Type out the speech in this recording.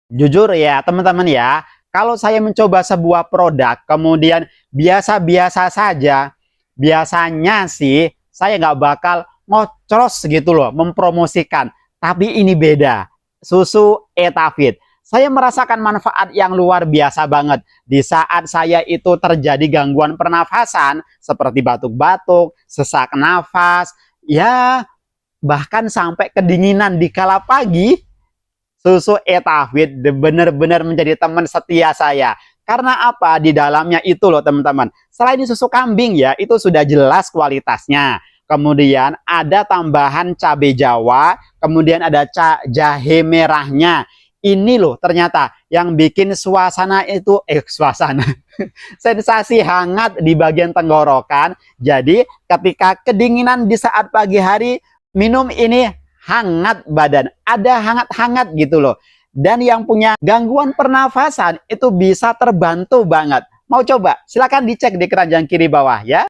Jujur ya teman-teman ya, kalau saya mencoba sebuah produk kemudian biasa-biasa saja, biasanya sih saya nggak bakal ngocros gitu loh mempromosikan. Tapi ini beda, susu Etavit. Saya merasakan manfaat yang luar biasa banget di saat saya itu terjadi gangguan pernafasan seperti batuk-batuk, sesak nafas, ya bahkan sampai kedinginan di kala pagi. Susu Etavit benar-benar menjadi teman setia saya. Karena apa? Di dalamnya itu loh teman-teman. Selain susu kambing ya, itu sudah jelas kualitasnya. Kemudian ada tambahan cabai Jawa, kemudian ada jahe merahnya. Ini loh ternyata yang bikin suasana itu suasana sensasi hangat di bagian tenggorokan. Jadi ketika kedinginan di saat pagi hari minum ini hangat badan, ada hangat-hangat gitu loh. Dan yang punya gangguan pernafasan itu bisa terbantu banget. Mau coba? Silahkan dicek di keranjang kiri bawah ya.